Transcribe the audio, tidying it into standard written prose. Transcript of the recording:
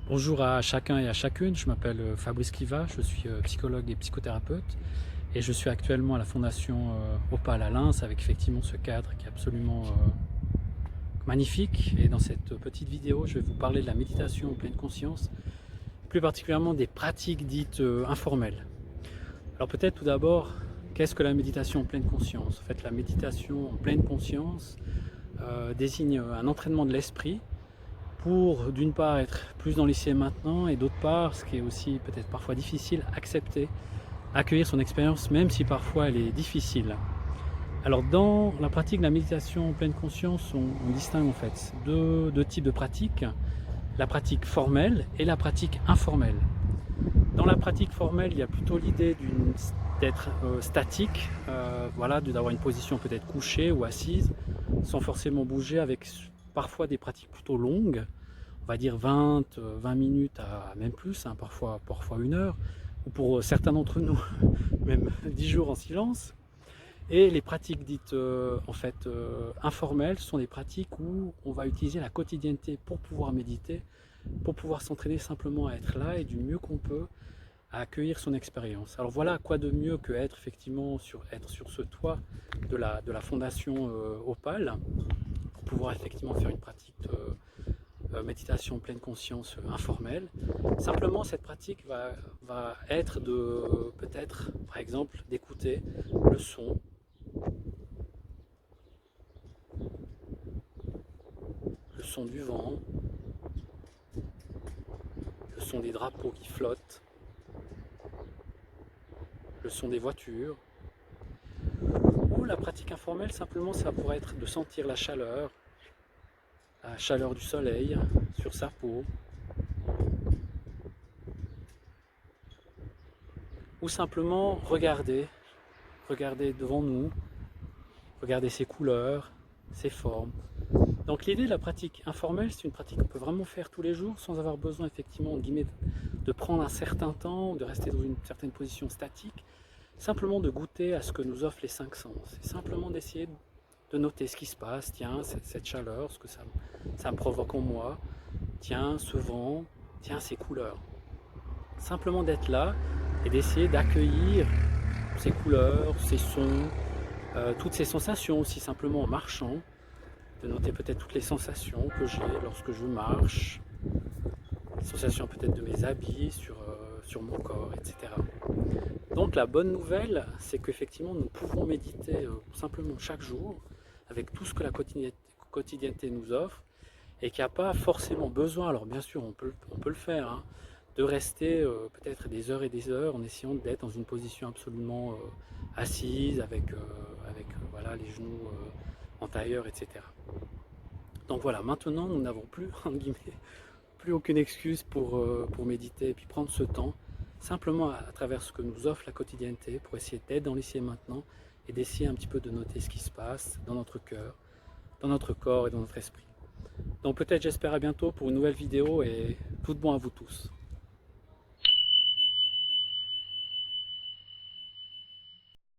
Bonjour à chacun et à chacune, je m'appelle Fabrice Kiva, je suis psychologue et psychothérapeute et je suis actuellement à la fondation Opal à Lens avec effectivement ce cadre qui est absolument magnifique. Et dans cette petite vidéo, je vais vous parler de la méditation en pleine conscience, plus particulièrement des pratiques dites informelles. Alors peut-être tout d'abord, qu'est-ce que la méditation en pleine conscience? En fait, la méditation en pleine conscience désigne un entraînement de l'esprit pour d'une part être plus dans l'ici et maintenant et d'autre part, ce qui est aussi peut-être parfois difficile, accepter, accueillir son expérience même si parfois elle est difficile. Alors dans la pratique de la méditation en pleine conscience, on distingue en fait deux types de pratiques, la pratique formelle et la pratique informelle. Dans la pratique formelle, il y a plutôt l'idée d'être statique, voilà, d'avoir une position peut-être couchée ou assise, sans forcément bouger, avec parfois des pratiques plutôt longues, on va dire 20 minutes à même plus, hein, parfois 1 heure, ou pour certains d'entre nous, même 10 jours en silence. Et les pratiques dites en fait informelles sont des pratiques où on va utiliser la quotidienneté pour pouvoir méditer, pour pouvoir s'entraîner simplement à être là et du mieux qu'on peut à accueillir son expérience. Alors voilà, quoi de mieux que être effectivement être sur ce toit de la fondation Opal pour pouvoir effectivement faire une pratique de méditation pleine conscience informelle. Simplement, cette pratique va être de peut-être, par exemple, d'écouter le son du vent, le son des drapeaux qui flottent, le son des voitures. Ou la pratique informelle, simplement, ça pourrait être de sentir la chaleur du soleil sur sa peau, ou simplement regarder devant nous, regarder ses couleurs, ses formes. Donc l'idée de la pratique informelle, c'est une pratique qu'on peut vraiment faire tous les jours sans avoir besoin effectivement de prendre un certain temps, de rester dans une certaine position statique, simplement de goûter à ce que nous offrent les 5 sens, et simplement d'essayer de noter ce qui se passe, tiens, cette chaleur, ce que ça me provoque en moi, tiens, ce vent, tiens, ces couleurs. Simplement d'être là et d'essayer d'accueillir ces couleurs, ces sons, toutes ces sensations aussi simplement en marchant, de noter peut-être toutes les sensations que j'ai lorsque je marche, les sensations peut-être de mes habits sur mon corps, etc. Donc la bonne nouvelle, c'est qu'effectivement nous pouvons méditer simplement chaque jour avec tout ce que la quotidienneté nous offre et qu'il n'y a pas forcément besoin, alors bien sûr on peut le faire, hein, de rester peut-être des heures et des heures en essayant d'être dans une position absolument assise avec voilà, les genoux en tailleur, etc. Donc voilà, maintenant nous n'avons plus, entre guillemets, plus aucune excuse pour méditer et puis prendre ce temps, simplement à travers ce que nous offre la quotidienneté, pour essayer d'être dans l'ici et maintenant et d'essayer un petit peu de noter ce qui se passe dans notre cœur, dans notre corps et dans notre esprit. Donc peut-être j'espère à bientôt pour une nouvelle vidéo et tout de bon à vous tous.